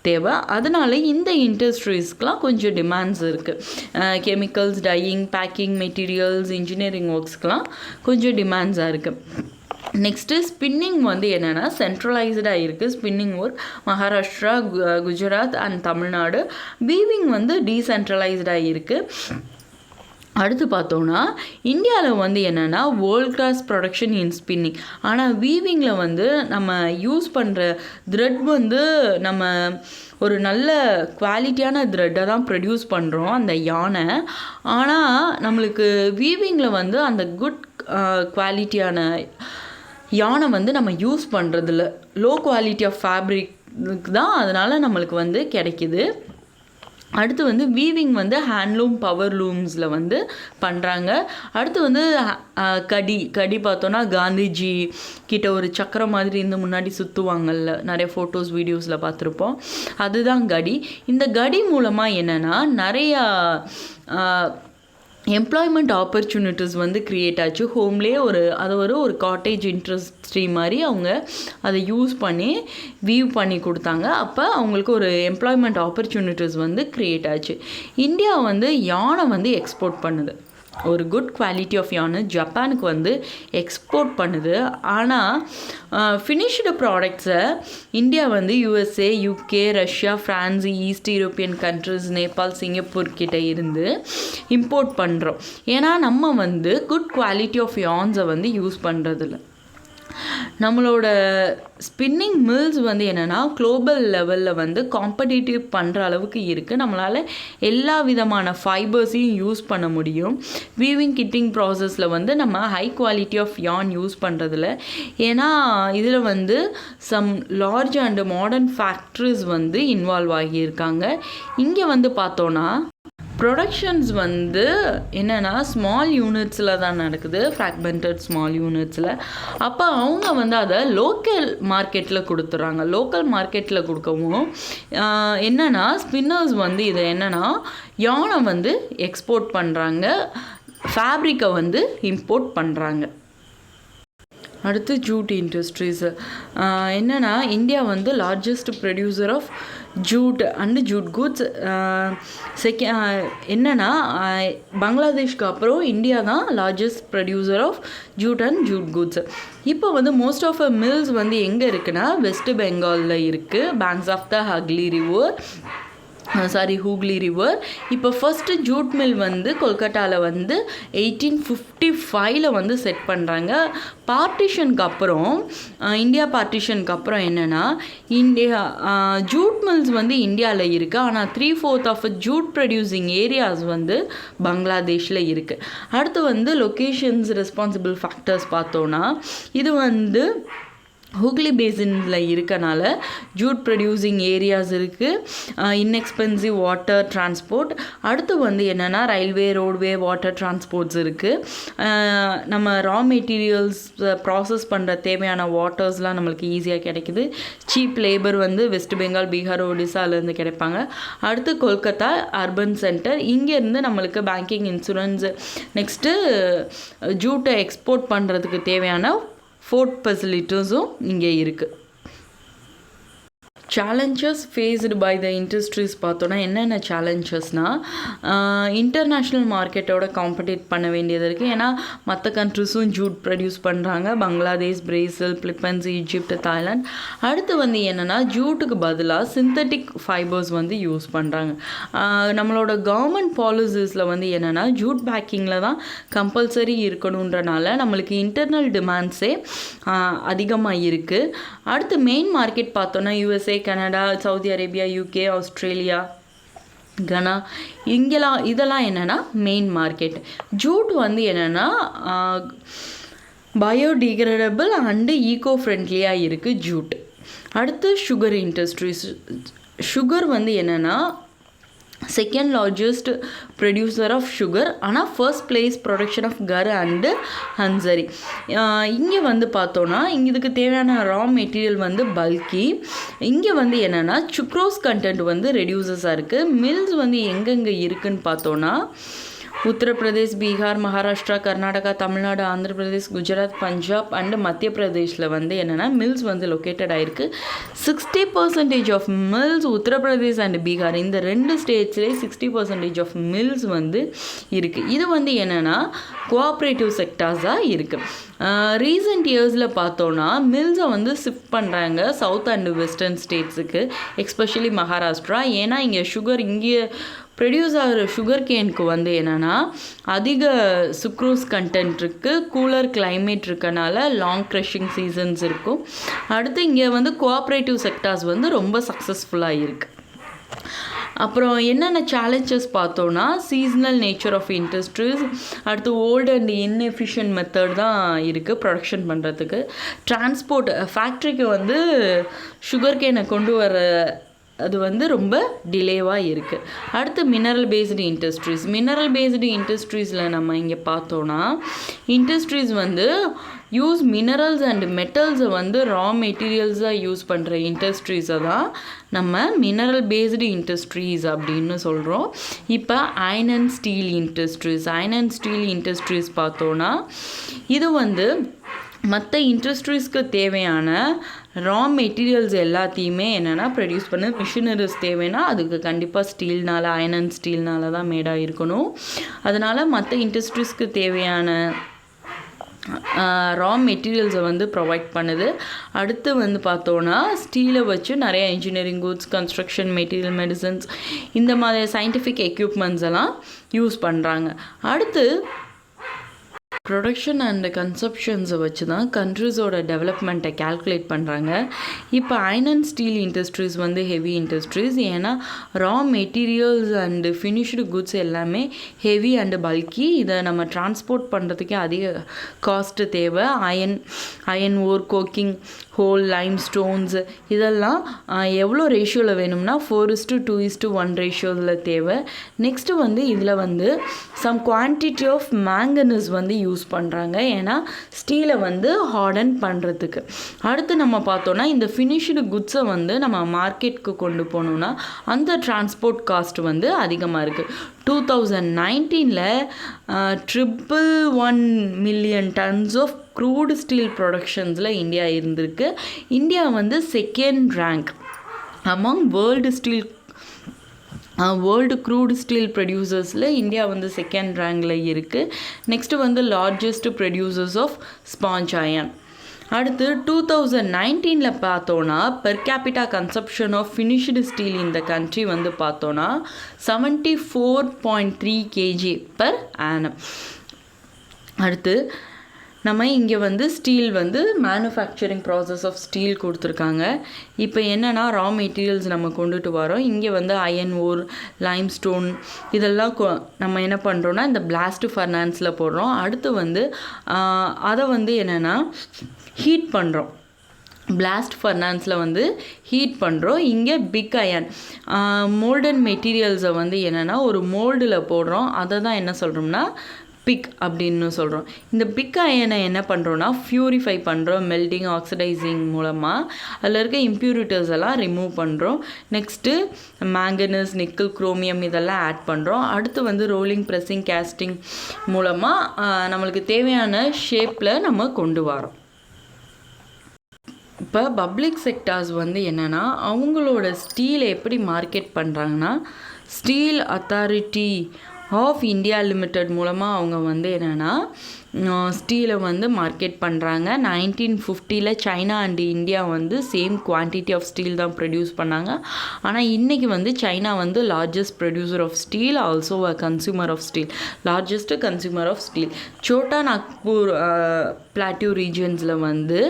தேவை. அதனால இந்த இண்டஸ்ட்ரீஸ்க்கெலாம் கொஞ்சம் டிமாண்ட்ஸ் இருக்குது. Chemicals, dyeing, packing materials, engineering ஒர்க்ஸ்க்கெலாம் கொஞ்சம் டிமாண்ட்ஸாக இருக்குது. நெக்ஸ்ட்டு ஸ்பின்னிங் வந்து என்னென்னா சென்ட்ரலைஸ்டாக இருக்குது. Spinning work Maharashtra, Gujarat and Tamil Nadu. Weaving வந்து டீசென்ட்ரலைஸ்டாக இருக்குது. அடுத்து பார்த்தோன்னா இந்தியாவில் வந்து என்னென்னா வேர்ல்ட் கிளாஸ் ப்ரொடக்ஷன் இன் ஸ்பின்னிங். ஆனால் வீவிங்கில் வந்து நம்ம யூஸ் பண்ணுற த்ரெட் வந்து நம்ம ஒரு நல்ல குவாலிட்டியான த்ரெட்டை தான் ப்ரொடியூஸ் பண்ணுறோம் அந்த யானை. ஆனால் நம்மளுக்கு வீவிங்கில் வந்து அந்த குட் குவாலிட்டியான யானை வந்து நம்ம யூஸ் பண்ணுறதில்ல. லோ குவாலிட்டி ஆஃப் ஃபேப்ரிக் தான் அதனால் நம்மளுக்கு வந்து கிடைக்கிது. அடுத்து வந்து வீவிங் வந்து ஹேண்ட்லூம், பவர் லூம்ஸில் வந்து பண்ணுறாங்க. அடுத்து வந்து கடி பார்த்தோன்னா காந்திஜி கிட்ட ஒரு சக்கரம் மாதிரி இருந்து முன்னாடி சுற்றுவாங்கல்ல, நிறைய ஃபோட்டோஸ் வீடியோஸில் பார்த்துருப்போம். அதுதான் கடி. இந்த கடி மூலமாக என்னென்னா நிறையா எம்ப்ளாய்மெண்ட் ஆப்பர்ச்சுனிட்டிஸ் வந்து க்ரியேட் ஆச்சு. ஹோம்லேயே ஒரு காட்டேஜ் இண்டஸ்ட்ரி மாதிரி அவங்க அதை யூஸ் பண்ணி வியூ பண்ணி கொடுத்தாங்க. அப்போ அவங்களுக்கு ஒரு எம்ப்ளாய்மெண்ட் ஆப்பர்ச்சுனிட்டிஸ் வந்து க்ரியேட் ஆச்சு. இந்தியா வந்து யானை வந்து எக்ஸ்போர்ட் பண்ணுது. ஒரு குட் குவாலிட்டி ஆஃப் யானை ஜப்பானுக்கு வந்து எக்ஸ்போர்ட் பண்ணுது. ஆனால் ஃபினிஷ்டு ப்ராடக்ட்ஸை இந்தியா வந்து USA, UK, Russia, France, east European countries, Nepal, Singapore கிட்ட இருந்து இம்போர்ட் பண்ணுறோம். ஏன்னா நம்ம வந்து குட் குவாலிட்டி ஆஃப் யான்ஸை வந்து யூஸ் பண்ணுறதில்ல. நம்மளோட ஸ்பின்னிங் மில்ஸ் வந்து என்னென்னா குளோபல் லெவலில் வந்து காம்படிட்டிவ் பண்ணுற அளவுக்கு இருக்குது. நம்மளால் எல்லா விதமான ஃபைபர்ஸையும் யூஸ் பண்ண முடியும். வீவிங் கிட்டிங் ப்ராசஸில் வந்து நம்ம high quality of yarn use பண்ணுறதில்ல. ஏன்னா இதில் வந்து some large and modern factories வந்து இன்வால்வ் ஆகியிருக்காங்க. இங்கே வந்து பார்த்தோன்னா ப்ரொடக்ஷன்ஸ் வந்து என்னென்னா ஸ்மால் யூனிட்ஸில் தான் நடக்குது, ஃப்ராக்மெண்டட் ஸ்மால் யூனிட்ஸில். அப்போ அவங்க வந்து அதை லோக்கல் மார்க்கெட்டில் கொடுத்துட்றாங்க. லோக்கல் மார்க்கெட்டில் கொடுக்கவும் என்னென்னா ஸ்பின்னர்ஸ் வந்து இதை என்னென்னா யானை வந்து எக்ஸ்போர்ட் பண்ணுறாங்க, ஃபேப்ரிக்கை வந்து இம்போர்ட் பண்ணுறாங்க. அடுத்து ஜூட் இண்டஸ்ட்ரீஸு என்னென்னா இந்தியா வந்து largest producer of jute and jute goods. என்னென்னா பங்களாதேஷ்க்கு அப்புறம் இந்தியா தான் largest producer of jute and jute goods. இப்போ வந்து மோஸ்ட் ஆஃப் மில்ஸ் வந்து எங்கே இருக்குன்னா வெஸ்ட் பெங்காலில் இருக்குது, banks of the Hooghly river. இப்போ ஃபஸ்ட்டு ஜூட் மில் வந்து கொல்கட்டாவில் வந்து 1855 வந்து செட் பண்ணுறாங்க. பார்ட்டிஷனுக்கு அப்புறம் இந்தியா பார்ட்டிஷனுக்கு அப்புறம் என்னென்னா ஜூட் மில்ஸ் வந்து இந்தியாவில் இருக்குது. ஆனால் 3/4 ஆஃப் ஜூட் ப்ரொடியூசிங் ஏரியாஸ் வந்து பங்களாதேஷில் இருக்குது. அடுத்து வந்து லொக்கேஷன்ஸ் ரெஸ்பான்சிபிள் ஃபேக்டர்ஸ் பார்த்தோன்னா இது வந்து ஹூக்ளி பேசினில் இருக்கனால ஜூட் ப்ரொடியூசிங் ஏரியாஸ் இருக்குது, இன்எக்ஸ்பென்சிவ் வாட்டர் டிரான்ஸ்போர்ட். அடுத்து வந்து என்னென்னா ரயில்வே, ரோட்வே, வாட்டர் டிரான்ஸ்போர்ட்ஸ் இருக்குது. நம்ம ரா மெட்டீரியல்ஸ் ப்ராசஸ் பண்ணுற தேவையான வாட்டர்ஸ்லாம் நம்மளுக்கு ஈஸியாக கிடைக்குது. சீப் லேபர் வந்து வெஸ்ட் பெங்கால், பீகார், ஒடிசாலேருந்து கிடைப்பாங்க. அடுத்து கொல்கத்தா அர்பன் சென்டர். இங்கேருந்து நம்மளுக்கு பேங்கிங், இன்சூரன்ஸ், நெக்ஸ்ட்டு ஜூட்டை எக்ஸ்போர்ட் பண்ணுறதுக்கு தேவையான ஃபோர்ட் ஃபெசிலிட்டிஸும் இங்கே இருக்குது. Challenges faced by the industries பார்த்தோன்னா என்னென்ன சேலஞ்சஸ்னால் இன்டர்நேஷ்னல் மார்க்கெட்டோட காம்படிட் பண்ண வேண்டியது இருக்குது. ஏன்னா மற்ற கண்ட்ரிஸும் ஜூட் ப்ரொடியூஸ் பண்ணுறாங்க, Bangladesh, Brazil, Philippines, Egypt, Thailand. அடுத்து வந்து என்னென்னா ஜூட்டுக்கு பதிலாக சிந்தட்டிக் ஃபைபர்ஸ் வந்து யூஸ் பண்ணுறாங்க. நம்மளோட கவர்மெண்ட் பாலிசிஸில் வந்து என்னென்னா ஜூட் பேக்கிங்கில் தான் கம்பல்சரி இருக்கணுன்றனால நம்மளுக்கு இன்டர்னல் டிமாண்ட்ஸே அதிகமாக இருக்குது. அடுத்து மெயின் மார்க்கெட் பார்த்தோன்னா USA, Canada, Saudi Arabia, UK, Australia, கனா, இதெல்லாம் என்னென்னா மெயின் மார்க்கெட். ஜூட் வந்து என்னென்னா பயோடிகிரேடபிள் அண்டு ஈகோ ஃப்ரெண்ட்லியாக இருக்குது ஜூட். அடுத்து சுகர் இண்டஸ்ட்ரீஸ். சுகர் வந்து என்னென்னா second largest producer of sugar. ஆனால் first place production of gur and khandsari. இங்கே வந்து பார்த்தோன்னா இதுக்கு தேவையான ரா மெட்டீரியல் வந்து பல்கி. இங்கே வந்து என்னென்னா சுக்ரோஸ் கண்டென்ட் வந்து ரெடியூசஸாக இருக்குது. மில்ஸ் வந்து எங்கெங்கே இருக்குதுன்னு பார்த்தோன்னா உத்தரப்பிரதேஷ், பீகார், மகாராஷ்டிரா, கர்நாடகா, தமிழ்நாடு, ஆந்திர பிரதேஷ், குஜராத், பஞ்சாப் அண்டு மத்திய பிரதேஷில் வந்து என்னென்னா மில்ஸ் வந்து லொக்கேட்டட் ஆகிருக்கு. 60% of mills Uttar Pradesh and Bihar இந்த 2 ஸ்டேட்ஸ்லேயே 60% ஆஃப் மில்ஸ் வந்து இருக்குது. இது வந்து என்னென்னா கோஆப்ரேட்டிவ் செக்டார்ஸாக இருக்குது. ரீசெண்ட் இயர்ஸில் பார்த்தோன்னா மில்ஸை வந்து ஷிஃப்ட் பண்ணுறாங்க சவுத் அண்டு வெஸ்டர்ன் ஸ்டேட்ஸுக்கு, எஸ்பெஷலி மகாராஷ்டிரா. ஏன்னா இங்கே இங்கே ப்ரொடியூஸ் ஆகிற சுகர் கேனுக்கு வந்து என்னென்னா அதிக சுக்ரோஸ் கண்டென்ட் இருக்குது, கூலர் கிளைமேட் இருக்கனால லாங் க்ரஷிங் சீசன்ஸ் இருக்கும். அடுத்து இங்கே வந்து கோஆப்ரேட்டிவ் செக்டார்ஸ் வந்து ரொம்ப சக்ஸஸ்ஃபுல்லாக இருக்குது. அப்புறம் என்னென்ன சேலஞ்சஸ் பார்த்தோன்னா சீசனல் நேச்சர் ஆஃப் இண்டஸ்ட்ரீஸ். அடுத்து ஓல்டு அண்ட் இன்எஃபிஷியன்ட் மெத்தட் தான் இருக்குது ப்ரொடக்ஷன் பண்ணுறதுக்கு. டிரான்ஸ்போர்ட், ஃபேக்ட்ரிக்கு வந்து சுகர் கேனை கொண்டு வர அது வந்து ரொம்ப டிலேவாக இருக்குது. அடுத்து mineral based industries. Mineral based இண்டஸ்ட்ரீஸில் நம்ம இங்கே பார்த்தோன்னா இண்டஸ்ட்ரீஸ் வந்து யூஸ் மினரல்ஸ் அண்ட் மெட்டல்ஸை வந்து ரா மெட்டீரியல்ஸாக யூஸ் பண்ணுற இண்டஸ்ட்ரீஸை தான் நம்ம மினரல் பேஸ்டு இண்டஸ்ட்ரீஸ் அப்படின்னு சொல்கிறோம். இப்போ iron and steel industries. Iron and steel industries பார்த்தோன்னா இது வந்து மற்ற இண்டஸ்ட்ரீஸ்க்கு தேவையான ரா மெட்டீரியல்ஸ் எல்லாத்தையுமே என்னென்னா ப்ரொடியூஸ் பண்ண மிஷினரிஸ் தேவைன்னா அதுக்கு கண்டிப்பாக ஸ்டீல்னால் அயர்ன் அண்ட் ஸ்டீல்னால தான் மேடாக இருக்கணும். அதனால் மற்ற இண்டஸ்ட்ரீஸ்க்கு தேவையான ரா மெட்டீரியல்ஸை வந்து ப்ரொவைட் பண்ணுது. அடுத்து வந்து பார்த்தோன்னா ஸ்டீலை வச்சு நிறைய engineering goods, construction material, medicines இந்த மாதிரி சயின்டிஃபிக் எக்யூப்மெண்ட்ஸ் எல்லாம் யூஸ் பண்ணுறாங்க. அடுத்து ப்ரொடக்ஷன் அண்ட் கன்சப்ஷன்ஸை வச்சு தான் கண்ட்ரிஸோட டெவலப்மெண்ட்டை கேல்குலேட் பண்ணுறாங்க. இப்போ அயர்ன் அண்ட் ஸ்டீல் இண்டஸ்ட்ரீஸ் வந்து ஹெவி இண்டஸ்ட்ரீஸ். ஏன்னா raw materials and finished goods எல்லாமே ஹெவி அண்டு பல்கி. இதை நம்ம டிரான்ஸ்போர்ட் பண்ணுறதுக்கே அதிக காஸ்ட்டு தேவை. Iron ore, coking coal, limestones இதெல்லாம் எவ்வளோ ரேஷியோவில் வேணும்னா 4:2:1 ரேஷியோவில் தேவை. நெக்ஸ்ட்டு வந்து இதில் வந்து சம் குவான்டிட்டி ஆஃப் மேங்கனஸ் வந்து யூஸ் பண்ணுறாங்க. ஏன்னா ஸ்டீலை வந்து ஹார்டன் பண்ணுறதுக்கு. அடுத்து நம்ம பார்த்தோன்னா இந்த ஃபினிஷ்டு குட்ஸை வந்து நம்ம மார்க்கெட்டுக்கு கொண்டு போகணுன்னா அந்த டிரான்ஸ்போர்ட் காஸ்ட் வந்து அதிகமாக இருக்குது. 2019 111 million tons of crude steel ப்ரொடக்ஷன்ஸில் இந்தியா இருந்திருக்கு. இந்தியா வந்து second rank among world crude steel ப்ரொடியூசர்ஸில் இந்தியா வந்து செகண்ட் ரேங்கில் இருக்குது. நெக்ஸ்ட்டு வந்து largest producers of sponge iron. அடுத்து 2019 பார்த்தோன்னா per capita consumption of finished steel இந்த கண்ட்ரி வந்து பார்த்தோன்னா 74.3 kg per annum. அடுத்து நம்ம இங்கே வந்து ஸ்டீல் வந்து மேனுஃபேக்சரிங் ப்ராசஸ் ஆஃப் ஸ்டீல் கொடுத்துருக்காங்க. இப்போ என்னென்னா ரா மெட்டீரியல்ஸ் நம்ம கொண்டுட்டு வரோம். இங்கே வந்து அயன் ஓர், லைம் ஸ்டோன் இதெல்லாம் நம்ம என்ன பண்ணுறோன்னா இந்த பிளாஸ்ட் ஃபர்னான்ஸில் போடுறோம். அடுத்து வந்து அதை வந்து என்னென்னா ஹீட் பண்ணுறோம். பிளாஸ்ட் ஃபர்னான்ஸில் வந்து ஹீட் பண்ணுறோம். இங்கே பிக் அயன் மோல்டன் மெட்டீரியல்ஸை வந்து என்னென்னா ஒரு மோல்டில் போடுறோம். அதை தான் என்ன சொல்கிறோம்னா பிக் அப்படின்னு சொல்கிறோம். இந்த பிக் அயனை என்ன பண்ணுறோன்னா ப்யூரிஃபை பண்ணுறோம் மெல்டிங், ஆக்சிடைசிங் மூலமாக. அதில் இருக்க இம்ப்யூரிட்டிஸ் எல்லாம் ரிமூவ் பண்ணுறோம். நெக்ஸ்ட்டு மேங்கனஸ், நிக்கல், குரோமியம் இதெல்லாம் ஆட் பண்ணுறோம். அடுத்து வந்து ரோலிங், ப்ரெஸ்ஸிங், கேஸ்டிங் மூலமாக நம்மளுக்கு தேவையான ஷேப்பில் நம்ம கொண்டு வரோம். இப்போ பப்ளிக் செக்டார்ஸ் வந்து என்னென்னா அவங்களோட ஸ்டீலை எப்படி மார்க்கெட் பண்ணுறாங்கன்னா steel authority of India limited மூலமாக அவங்க வந்து என்னென்னா ஸ்டீலை வந்து மார்க்கெட் பண்ணுறாங்க. 1950 சைனா அண்டு இந்தியா வந்து சேம் குவான்டிட்டி ஆஃப் ஸ்டீல் தான் ப்ரொடியூஸ் பண்ணாங்க. ஆனால் இன்றைக்கி வந்து சைனா வந்து largest producer of steel, also a consumer of steel, largest consumer of steel. Chota Nagpur plateau ரீஜன்ஸில் வந்து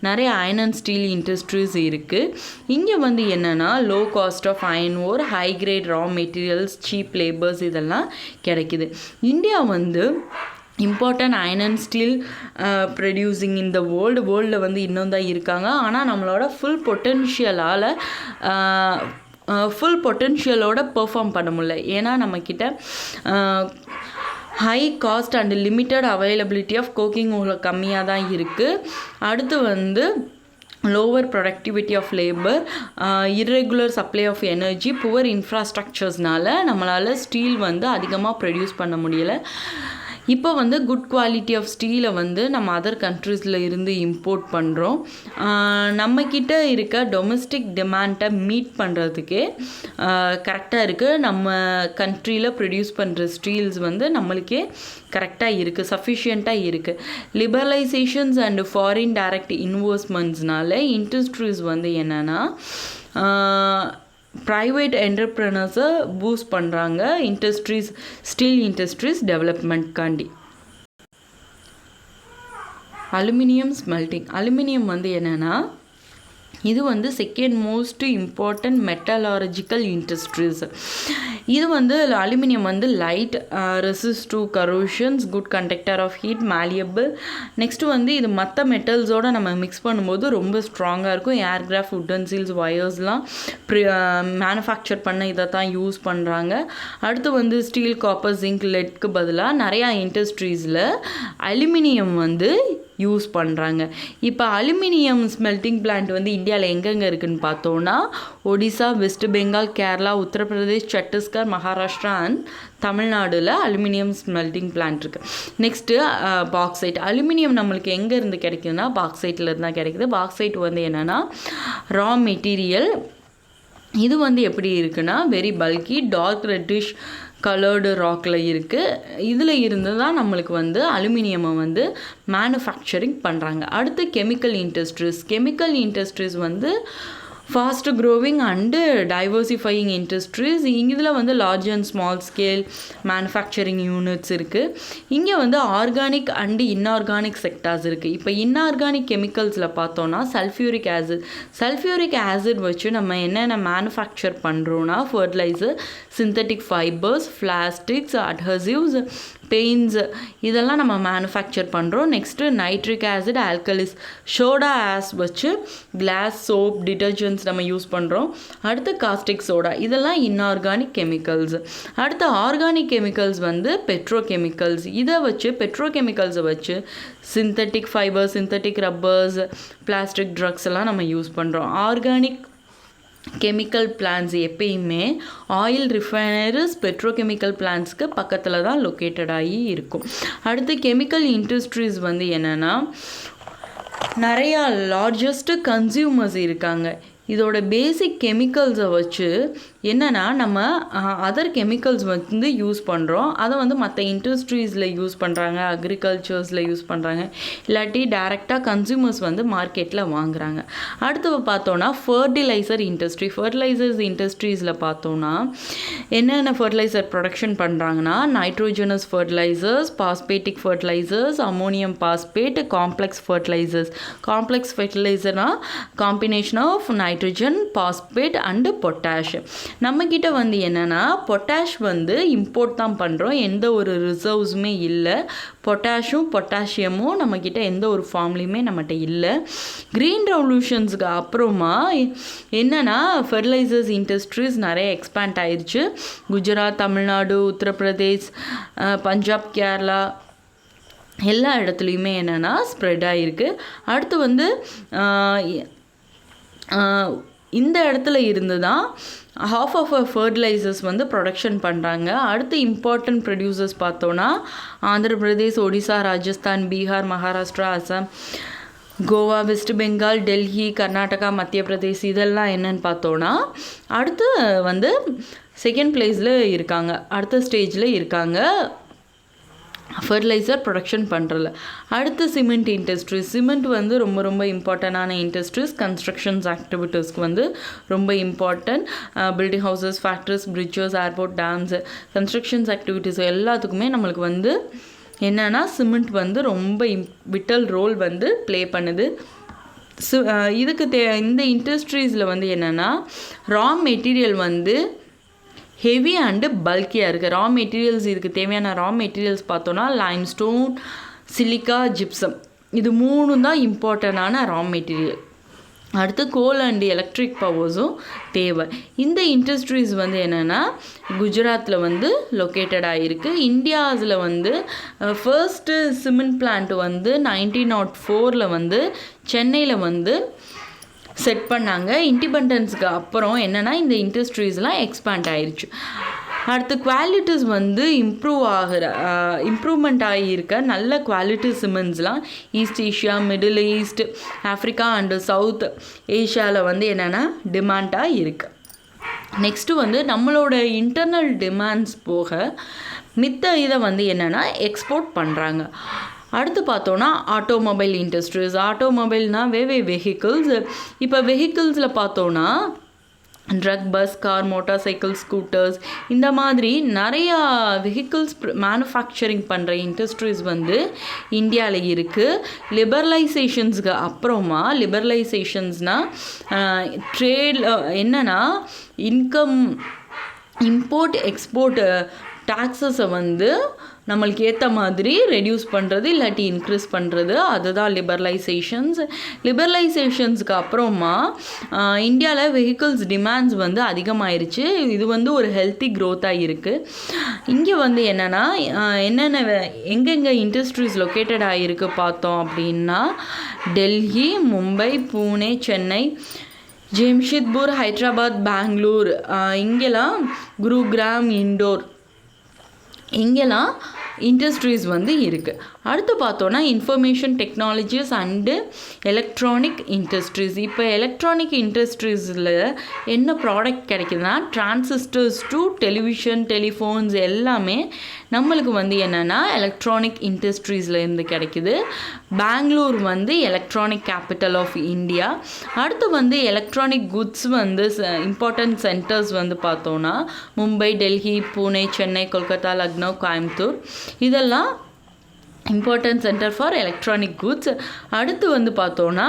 நிறைய அயர்ன் அண்ட் ஸ்டீல் இண்டஸ்ட்ரீஸ் இருக்குது. இங்கே வந்து என்னென்னா low cost of iron ore, high grade raw materials, cheap labours இதெல்லாம் கிடைக்குது. இந்தியா வந்து important iron and steel producing இந்த வேர்ல்டில் வந்து இன்னும் தான் இருக்காங்க. ஆனால் நம்மளோட ஃபுல் பொட்டென்ஷியலோட பெர்ஃபார்ம் பண்ண முடியல. ஏன்னா நம்மக்கிட்ட high cost and limited availability of coking கம்மியாக தான் இருக்குது. அடுத்து வந்து lower productivity of labour, irregular supply of energy, poor இன்ஃப்ராஸ்ட்ரக்சர்ஸ்னால நம்மளால் ஸ்டீல் வந்து அதிகமாக ப்ரொடியூஸ் பண்ண முடியலை. இப்போ வந்து குட் குவாலிட்டி ஆஃப் ஸ்டீலை வந்து நம்ம அதர் கண்ட்ரீஸில் இருந்து இம்போர்ட் பண்ணுறோம். நம்மக்கிட்ட இருக்க டொமஸ்டிக் டிமாண்டை மீட் பண்ணுறதுக்கே கரெக்டாக இருக்குது. நம்ம கண்ட்ரியில் ப்ரொடியூஸ் பண்ணுற ஸ்டீல்ஸ் வந்து நம்மளுக்கே கரெக்டாக இருக்குது, சஃபிஷியண்ட்டாக இருக்குது. லிபரலைசேஷன்ஸ் அண்ட் ஃபாரின் டைரக்ட் இன்வெஸ்ட்மெண்ட்ஸ்னால இண்டஸ்ட்ரீஸ் வந்து என்னென்னா ப்ரைவேட் என்டர்ப்ரனர்ஸை பூஸ்ட் பண்ணுறாங்க ஸ்டீல் இண்டஸ்ட்ரீஸ் டெவலப்மெண்ட்காண்டி. Aluminium smelting. அலுமினியம் வந்து என்னென்னா இது வந்து second most important metallurgical industries. இது வந்து அலுமினியம் வந்து light, resist to corrosions, good conductor of heat, malleable. Next வந்து இது மற்ற மெட்டல்ஸோடு நம்ம மிக்ஸ் பண்ணும்போது ரொம்ப ஸ்ட்ராங்காக இருக்கும். ஏர்கிராஃப்ட், உட்டன்சில்ஸ், ஒயர்ஸ்லாம் மேனுஃபேக்சர் பண்ண இதை தான் யூஸ் பண்ணுறாங்க. அடுத்து வந்து ஸ்டீல், காப்பர், ஜிங்க், லெட்க்கு பதிலாக நிறையா இண்டஸ்ட்ரீஸில் அலுமினியம் வந்து யூஸ் பண்ணுறாங்க. இப்போ அலுமினியம் ஸ்மெல்டிங் பிளான்ட் வந்து இந்தியாவில் எங்கெங்கே இருக்குதுன்னு பார்த்தோன்னா ஒடிசா, வெஸ்ட் பெங்கால், கேரளா, உத்தரப்பிரதேஷ், சத்தீஸ்கர், மகாராஷ்டிரா அண்ட் தமிழ்நாடுல அலுமினியம் ஸ்மெல்டிங் பிளான்ட் இருக்குது. Next bauxite. அலுமினியம் நம்மளுக்கு எங்கே இருந்து கிடைக்குதுன்னா பாக்சைட்டில் இருந்து தான் கிடைக்குது. பாக்சைட் வந்து என்னென்னா ரா மெட்டீரியல். இது வந்து எப்படி இருக்குன்னா வெரி பல்கி, டார்க் ரெட்டிஷ் கலர்டு ராக்கில் இருக்குது. இதில் இருந்து தான் நம்மளுக்கு வந்து அலுமினியமை வந்து மேனுஃபேக்சரிங் பண்ணுறாங்க. அடுத்து கெமிக்கல் இண்டஸ்ட்ரீஸ். கெமிக்கல் இண்டஸ்ட்ரீஸ் வந்து ஃபாஸ்ட் க்ரோவிங் அண்டு டைவர்சிஃபையிங் இண்டஸ்ட்ரீஸ். இதில் வந்து large and small scale manufacturing units இருக்குது. இங்கே வந்து ஆர்கானிக் அண்டு இன்ஆர்கானிக் செக்டார்ஸ் இருக்குது. இப்போ இன்ஆர்கானிக் கெமிக்கல்ஸில் பார்த்தோன்னா சல்ஃபியூரிக் ஆசிட். சல்ஃபியூரிக் ஆசிட் வச்சு நம்ம என்னென்ன மேனுஃபேக்சர் பண்ணுறோன்னா fertiliser, synthetic fibres, plastics, adhesives, paints இதெல்லாம் நம்ம மேனுஃபேக்சர் பண்ணுறோம். Next nitric acid, alkalis, soda ash வச்சு கிளாஸ், சோப், டிட்டர்ஜென்ட்ஸ் நம்ம யூஸ் பண்ணுறோம். அடுத்து காஸ்டிக் சோடா. இதெல்லாம் இன்ஆர்கானிக் கெமிக்கல்ஸ். அடுத்து ஆர்கானிக் கெமிக்கல்ஸ் வந்து பெட்ரோகெமிக்கல்ஸ். இதை வச்சு பெட்ரோகெமிக்கல்ஸை வச்சு synthetic fibres, synthetic rubbers, plastic drugs எல்லாம் நம்ம யூஸ் பண்ணுறோம். ஆர்கானிக் கெமிக்கல் பிளான்ட்ஸ் எப்பயுமே ஆயில் ரிஃபைனரிஸ், பெட்ரோகெமிக்கல் பிளான்ட்ஸ்க்கு பக்கத்தில் தான் லொக்கேட்டட் ஆகி இருக்கும். அடுத்து கெமிக்கல் இண்டஸ்ட்ரீஸ் வந்து என்னென்னா நிறையா லார்ஜஸ்ட்டு கன்சியூமர்ஸ் இருக்காங்க. இதோட பேசிக் கெமிக்கல்ஸை வச்சு என்னென்னா நம்ம அதர் கெமிக்கல்ஸ் வந்து யூஸ் பண்ணுறோம். அதை வந்து மற்ற இண்டஸ்ட்ரீஸில் யூஸ் பண்ணுறாங்க, அக்ரிகல்ச்சர்ஸில் யூஸ் பண்ணுறாங்க, இல்லாட்டி டைரெக்டாக கன்சியூமர்ஸ் வந்து மார்க்கெட்டில் வாங்குகிறாங்க. அடுத்து பார்த்தோன்னா ஃபர்டிலைசர் இண்டஸ்ட்ரி. ஃபர்டிலைசர்ஸ் இண்டஸ்ட்ரீஸில் பார்த்தோன்னா என்னென்ன ஃபர்டிலைசர் ப்ரொடக்ஷன் பண்ணுறாங்கன்னா nitrogenous fertilisers, phosphatic fertilisers, ammonium phosphate, complex fertilisers. Complex ஃபர்டிலைசர்னால் combination of nitrogen, phosphate and potash. நம்மக்கிட்ட வந்து என்னென்னா பொட்டாஷ் வந்து இம்போர்ட் தான் பண்ணுறோம், எந்த ஒரு ரிசர்வ்ஸுமே இல்லை. பொட்டாசியமும் நம்மக்கிட்ட எந்த ஒரு ஃபார்ம்லேயுமே நம்மகிட்ட இல்லை. க்ரீன் ரெவல்யூஷன்ஸுக்கு அப்புறமா என்னென்னா ஃபெர்டிலைசர்ஸ் இண்டஸ்ட்ரீஸ் நிறைய எக்ஸ்பேண்ட் ஆயிடுச்சு. குஜராத், தமிழ்நாடு, உத்தரப்பிரதேஷ், பஞ்சாப், கேரளா எல்லா இடத்துலையுமே என்னென்னா ஸ்ப்ரெட் ஆகிருக்கு. அடுத்து வந்து இந்த இடத்துல இருந்து தான் ஹாஃப் ஆஃப் ஃபர்டிலைசர்ஸ் வந்து ப்ரொடக்ஷன் பண்ணுறாங்க. அடுத்து இம்பார்ட்டன்ட் ப்ரொடியூசர்ஸ் பார்த்தோன்னா ஆந்திர பிரதேஷ், ஒடிசா, ராஜஸ்தான், பீகார், மகாராஷ்டிரா, அசாம், கோவா, வெஸ்ட் பெங்கால், டெல்லி, கர்நாடகா, மத்திய பிரதேஷ் இதெல்லாம் என்னன்னு பார்த்தோன்னா அடுத்து வந்து செகண்ட் பிளேஸில் இருக்காங்க, அடுத்த ஸ்டேஜில் இருக்காங்க ஃபர்டிலைசர் ப்ரொடக்ஷன் பண்ணுறல. அடுத்து சிமெண்ட் இண்டஸ்ட்ரீஸ். சிமெண்ட் வந்து ரொம்ப ரொம்ப இம்பார்ட்டண்டான இண்டஸ்ட்ரீஸ். கன்ஸ்ட்ரக்ஷன்ஸ் ஆக்டிவிட்டீஸ்க்கு வந்து ரொம்ப important. Building houses, factories, bridges, airport, dams, constructions activities எல்லாத்துக்குமே நம்மளுக்கு வந்து என்னென்னா சிமெண்ட் வந்து ரொம்ப விட்டல் ரோல் வந்து ப்ளே பண்ணுது. இதுக்கு இந்த இண்டஸ்ட்ரீஸில் வந்து என்னென்னா ரா மெட்டீரியல் வந்து ஹெவி அண்டு பல்கியாக இருக்குது. ரா மெட்டீரியல்ஸ் இதுக்கு தேவையான ரா மெட்டீரியல்ஸ் பார்த்தோன்னா லைம்ஸ்டோன், சிலிக்கா, ஜிப்சம் இது மூணும் தான் இம்பார்ட்டண்டான ரா மெட்டீரியல். அடுத்து கோல் அண்டு எலக்ட்ரிக் பவர்ஸும் தேவை. இந்த இண்டஸ்ட்ரீஸ் வந்து என்னென்னா குஜராத்தில் வந்து லொக்கேட்டட் ஆகிருக்கு. இந்தியாஸில் வந்து ஃபர்ஸ்ட்டு சிமெண்ட் பிளான்ட் வந்து 1904 வந்து சென்னையில் வந்து செட் பண்ணாங்க. இண்டிபெண்டன்ஸுக்கு அப்புறம் என்னென்னா இந்த இண்டஸ்ட்ரீஸ்லாம் எக்ஸ்பேண்ட் ஆயிடுச்சு. அடுத்து குவாலிட்டிஸ் வந்து இம்ப்ரூவ்மெண்ட் ஆகியிருக்க நல்ல குவாலிட்டி சிமெண்ட்ஸ்லாம் East Asia, Middle East, Africa and South ஏஷியாவில் வந்து என்னென்னா டிமாண்டாக இருக்குது. நெக்ஸ்ட்டு வந்து நம்மளோட இன்டர்னல் டிமாண்ட்ஸ் போக மித்த இதை வந்து என்னென்னா எக்ஸ்போர்ட் பண்ணுறாங்க. அடுத்து பார்த்தோன்னா ஆட்டோமொபைல் இண்டஸ்ட்ரீஸ். ஆட்டோமொபைல்னால் வெஹிக்கிள்ஸ். இப்போ வெஹிக்கிள்ஸில் பார்த்தோன்னா truck, bus, car, motorcycle, scooters இந்த மாதிரி நிறையா வெஹிக்கிள்ஸ் மேனுஃபேக்சரிங் பண்ணுற இண்டஸ்ட்ரீஸ் வந்து இந்தியாவில் இருக்குது. லிபரலைசேஷன்ஸுக்கு அப்புறமா லிபரலைசேஷன்ஸ்னால் ட்ரேட் என்னென்னா இன்கம் இம்போர்ட் எக்ஸ்போர்ட் டாக்ஸஸை வந்து நம்மளுக்கு ஏற்ற மாதிரி ரெடியூஸ் பண்ணுறது இல்லாட்டி இன்க்ரீஸ் பண்ணுறது, அதுதான் லிபரலைசேஷன்ஸுக்கு அப்புறமா இந்தியாவில் வெஹிக்கிள்ஸ் டிமாண்ட்ஸ் வந்து அதிகமாயிருச்சு. இது வந்து ஒரு ஹெல்த்தி க்ரோத்தாக இருக்குது. இங்கே வந்து என்னென்னா என்னென்ன எங்கெங்கே இண்டஸ்ட்ரீஸ் லொக்கேட்டட் ஆகிருக்கு பார்த்தோம் அப்படின்னா டெல்லி, மும்பை, பூனே, சென்னை, ஜம்ஷெட்பூர், ஹைதராபாத், பெங்களூர், இங்கெல்லாம் குருகிராம், இண்டோர், இங்கெல்லாம் இண்டஸ்ட்ரீஸ் வந்து இருக்குது. அடுத்து பார்த்தோன்னா information technologies and electronic industries. இப்போ எலக்ட்ரானிக் இண்டஸ்ட்ரீஸில் என்ன ப்ராடக்ட் கிடைக்குதுன்னா டிரான்சிஸ்டர்ஸ் டு டெலிவிஷன், டெலிஃபோன்ஸ் எல்லாமே நம்மளுக்கு வந்து என்னென்னா எலக்ட்ரானிக் இண்டஸ்ட்ரீஸில் இருந்து கிடைக்குது. பெங்களூர் வந்து எலக்ட்ரானிக் கேபிட்டல் ஆஃப் இந்தியா. அடுத்து வந்து எலக்ட்ரானிக் குட்ஸ் வந்து இம்பார்ட்டன்ட் சென்டர்ஸ் வந்து பார்த்தோன்னா மும்பை, டெல்லி, பூனே, சென்னை, கொல்கத்தா, லக்னோ, கோயம்புத்தூர் இதெல்லாம் important centre for electronic goods. அடுத்து வந்து பார்த்தோன்னா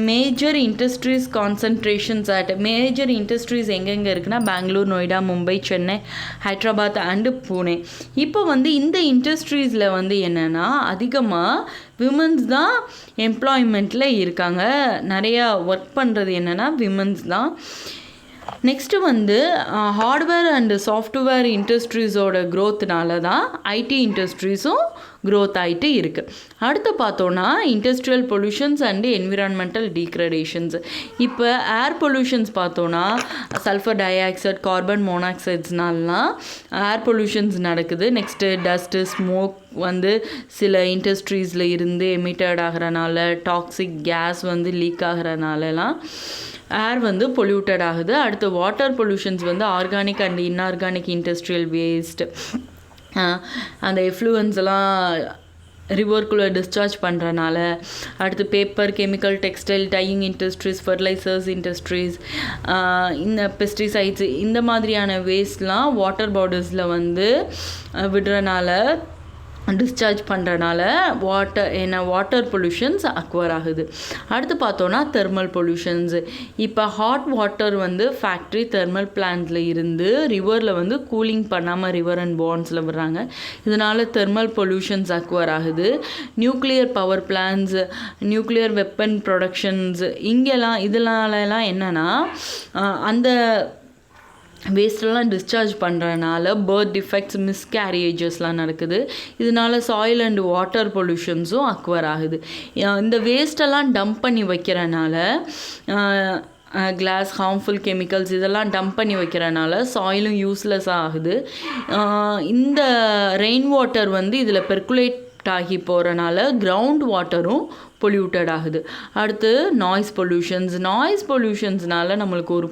major industries concentrations major industries எங்கெங்கே இருக்குன்னா பெங்களூர், நொய்டா, மும்பை, சென்னை, ஹைதராபாத் அண்டு பூனே. இப்போ வந்து இந்த இண்டஸ்ட்ரீஸில் வந்து என்னென்னா அதிகமாக விமன்ஸ் தான் எம்ப்ளாய்மெண்ட்டில் இருக்காங்க. நிறையா ஒர்க் பண்ணுறது என்னென்னா விமன்ஸ் தான். நெக்ஸ்ட்டு வந்து ஹார்ட்வேர் அண்டு சாஃப்ட்வேர் இண்டஸ்ட்ரீஸோட க்ரோத்னால தான் ஐடி இண்டஸ்ட்ரீஸும் க்ரோத் ஆகிட்டு இருக்குது. அடுத்து பார்த்தோன்னா industrial pollutions and environmental degradations. இப்போ ஏர் பொல்யூஷன்ஸ் பார்த்தோன்னா சல்ஃபர் டை ஆக்சைடு, கார்பன் மோனாக்சைட்ஸ்னாலாம் ஏர் பொல்யூஷன்ஸ் நடக்குது. நெக்ஸ்ட்டு டஸ்ட்டு, ஸ்மோக் வந்து சில இண்டஸ்ட்ரீஸில் இருந்து எமிட்டட் ஆகிறனால, டாக்ஸிக் கேஸ் வந்து லீக் ஆகிறனாலலாம் ஏர் வந்து பொல்யூட்டட் ஆகுது. அடுத்து வாட்டர் பொல்யூஷன்ஸ் வந்து organic and inorganic industrial waste, அந்த எஃப்ளூயன்ஸ் எல்லாம் ரிவர்க்குள்ளே டிஸ்சார்ஜ் பண்ணுறனால. அடுத்து paper, chemical, textile, dyeing industries, fertilisers industries, இந்த பெஸ்டிசைட்ஸ் இந்த மாதிரியான வேஸ்ட்லாம் வாட்டர் பாடிஸில் வந்து விடுறனால, டிஸ்சார்ஜ் பண்ணுறனால வாட்டர் பொல்யூஷன்ஸ் அக்வர் ஆகுது. அடுத்து பார்த்தோன்னா தெர்மல் பொல்யூஷன்ஸ். இப்போ ஹாட் வாட்டர் வந்து ஃபேக்ட்ரி, தெர்மல் பிளான்ட்டில் இருந்து ரிவரில் வந்து கூலிங் பண்ணாமல் ரிவர் அண்ட் பாண்ட்ஸில் விடுறாங்க. இதனால் தெர்மல் பொல்யூஷன்ஸ் அக்வர் ஆகுது. Nuclear power plants, nuclear weapon productions இங்கெல்லாம் இதனாலலாம் என்னென்னா அந்த வேஸ்டெல்லாம் டிஸ்சார்ஜ் பண்ணுறதுனால பர்த் டிஃபெக்ட்ஸ், மிஸ்கேரியேஜஸ்லாம் நடக்குது. இதனால் சாயில் அண்ட் வாட்டர் பொல்யூஷன்ஸும் அக்வர் ஆகுது. இந்த வேஸ்டெல்லாம் டம்ப் பண்ணி வைக்கிறனால கிளாஸ், ஹார்ம்ஃபுல் கெமிக்கல்ஸ் இதெல்லாம் டம்ப் பண்ணி வைக்கிறனால சாயிலும் யூஸ்லெஸ்ஸாக ஆகுது. இந்த ரெயின் வாட்டர் வந்து இதில் பெர்குலேட் ஆகி போகிறனால கிரவுண்ட் வாட்டரும் பொல்யூட்டட் ஆகுது. அடுத்து நாய்ஸ் பொல்யூஷன்ஸ்னால நம்மளுக்கு ஒரு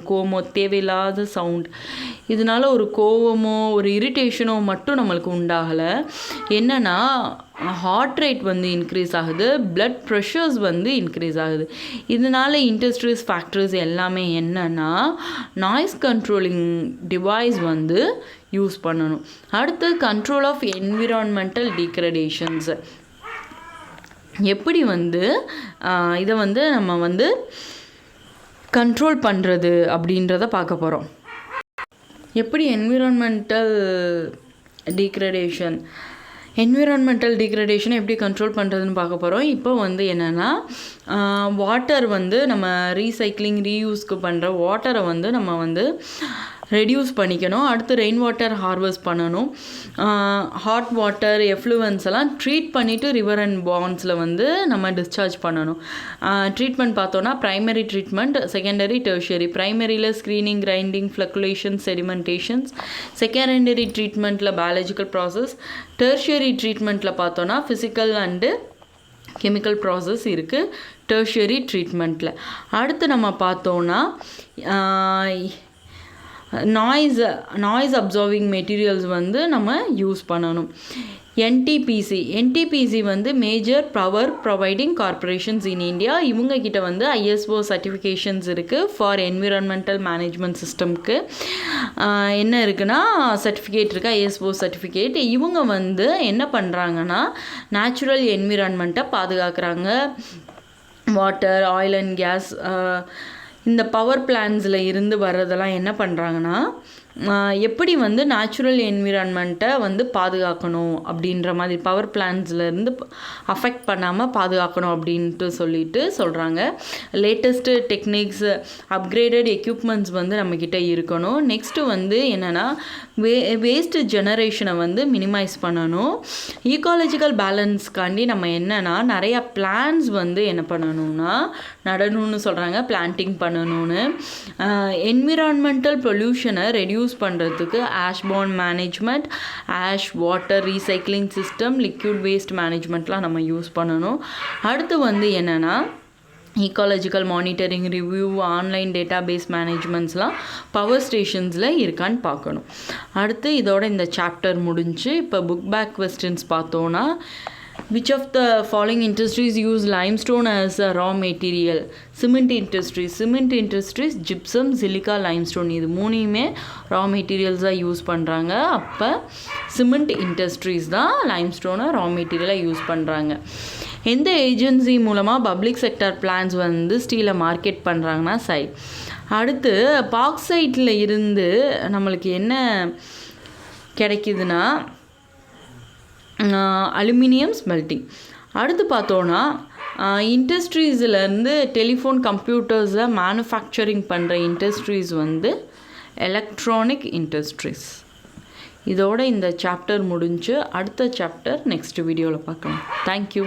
தேவையில்லாத சவுண்ட், இதனால் ஒரு கோவமோ ஒரு இரிட்டேஷனோ மட்டும் நம்மளுக்கு உண்டாகலை. என்னென்னா ஹார்ட் ரேட் வந்து இன்க்ரீஸ் ஆகுது, பிளட் ப்ரெஷர்ஸ் வந்து இன்க்ரீஸ் ஆகுது. இதனால் இண்டஸ்ட்ரீஸ், ஃபேக்ட்ரிஸ் எல்லாமே என்னென்னா நாய்ஸ் கண்ட்ரோலிங் டிவைஸ் வந்து யூஸ் பண்ணணும். அடுத்து கண்ட்ரோல் ஆஃப் என்விரான்மெண்டல் டீக்ரடேஷன்ஸ். எப்படி வந்து இதை வந்து நம்ம வந்து கண்ட்ரோல் பண்ணுறது அப்படின்றத பார்க்க போகிறோம். எப்படி என்விரான்மெண்டல் டீக்ரடேஷனை எப்படி கண்ட்ரோல் பண்ணுறதுன்னு பார்க்க போகிறோம். இப்போ வந்து என்னென்னா வாட்டர் வந்து நம்ம ரீசைக்ளிங், ரீயூஸ்க்கு பண்ணுற வாட்டரை வந்து நம்ம வந்து ரெடியூஸ் பண்ணிக்கணும். அடுத்து ரெயின் வாட்டர் ஹார்வெஸ்ட் பண்ணணும். ஹாட் வாட்டர் எஃப்ளூவன்ஸ் எல்லாம் ட்ரீட் பண்ணிவிட்டு ரிவர் அண்ட் பாண்ட்ஸில் வந்து நம்ம டிஸ்சார்ஜ் பண்ணணும். ட்ரீட்மெண்ட் பார்த்தோன்னா ப்ரைமரி ட்ரீட்மெண்ட், செகண்டரி, டெர்ஷரி. ப்ரைமரியில் screening, grinding, flocculation, sedimentations. Secondary ட்ரீட்மெண்ட்டில் பயாலஜிக்கல் ப்ராசஸ். டெர்ஷரி ட்ரீட்மெண்ட்டில் பார்த்தோன்னா ஃபிசிக்கல் அண்டு கெமிக்கல் ப்ராசஸ் இருக்குது டெர்ஷரி ட்ரீட்மெண்ட்டில். அடுத்து நம்ம பார்த்தோன்னா நாய்ஸ் அப்சார்பிங் மெட்டீரியல்ஸ் வந்து நம்ம யூஸ் பண்ணணும். என்டிபிசி வந்து major power providing corporations in India. இவங்கக்கிட்ட வந்து ஐஎஸ்ஓ சர்டிஃபிகேஷன்ஸ் இருக்குது ஃபார் என்விரான்மெண்டல் மேனேஜ்மெண்ட் சிஸ்டம்க்கு. என்ன இருக்குன்னா சர்டிஃபிகேட் இருக்குது, ஐஎஸ்ஓ சர்டிஃபிகேட். இவங்க வந்து என்ன பண்ணுறாங்கன்னா நேச்சுரல் என்விரான்மெண்ட்டை பாதுகாக்கிறாங்க. வாட்டர், ஆயில் அண்ட் கேஸ், இந்த பவர் பிளான்ஸில் இருந்து வர்றதெல்லாம் என்ன பண்ணுறாங்கன்னா எப்படி வந்து நேச்சுரல் என்விரான்மெண்ட்டை வந்து பாதுகாக்கணும் அப்படின்ற மாதிரி பவர் பிளான்ஸ்லேருந்து அஃபெக்ட் பண்ணாமல் பாதுகாக்கணும் அப்படின்ட்டு சொல்கிறாங்க. லேட்டஸ்ட்டு டெக்னிக்ஸ், அப்கிரேடட் எக்யூப்மெண்ட்ஸ் வந்து நம்மக்கிட்ட இருக்கணும். நெக்ஸ்ட்டு வந்து என்னென்னா வேஸ்ட்டு ஜெனரேஷனை வந்து மினிமைஸ் பண்ணணும். ஈக்காலஜிக்கல் பேலன்ஸ்க்காண்டி நம்ம என்னென்னா நிறையா பிளான்ஸ் வந்து என்ன பண்ணணும்னா நடணும்னு சொல்கிறாங்க, பிளான்டிங் பண்ணணும்னு. என்விரான்மெண்டல் பொல்யூஷனை ரெடியூஸ் பண்ணுறதுக்கு ஆஷ்பார்ன் management, ash water recycling system, liquid waste மேனேஜ்மெண்ட்லாம் நம்ம யூஸ் பண்ணணும். அடுத்து வந்து என்னென்னா ecological monitoring, review, online data base மேனேஜ்மெண்ட்ஸ்லாம் பவர் ஸ்டேஷன்ஸில் இருக்கான்னு பார்க்கணும். அடுத்து இதோட இந்த சாப்டர் முடிஞ்சு இப்போ புக் பேக் கொஸ்டின்ஸ் பார்த்தோன்னா, which of the following industries use limestone as a raw material? Cement industries gypsum, silica, limestone இது மூணையுமே raw materials-ஆ யூஸ் பண்ணுறாங்க. அப்போ சிமெண்ட் இண்டஸ்ட்ரீஸ் தான் லைம்ஸ்டோனை ரா மெட்டீரியலாக யூஸ் பண்ணுறாங்க. எந்த ஏஜென்சி மூலமாக பப்ளிக் செக்டர் பிளான்ஸ் வந்து ஸ்டீலை மார்க்கெட் பண்ணுறாங்கன்னா சைட். அடுத்து பாக்சைட்டில் இருந்து நம்மளுக்கு என்ன கிடைக்குதுன்னா அலுமினியம் ஸ்மெல்ட்டிங். அடுத்து பார்த்தோன்னா இண்டஸ்ட்ரீஸ்லேருந்து டெலிஃபோன், கம்ப்யூட்டர்ஸை மேனுஃபேக்சரிங் பண்ணுற இண்டஸ்ட்ரீஸ் வந்து எலக்ட்ரானிக் இண்டஸ்ட்ரீஸ். இதோட இந்த சாப்டர் முடிஞ்சு அடுத்த சாப்டர் நெக்ஸ்ட் வீடியோவில் பார்க்கலாம். தேங்க்யூ.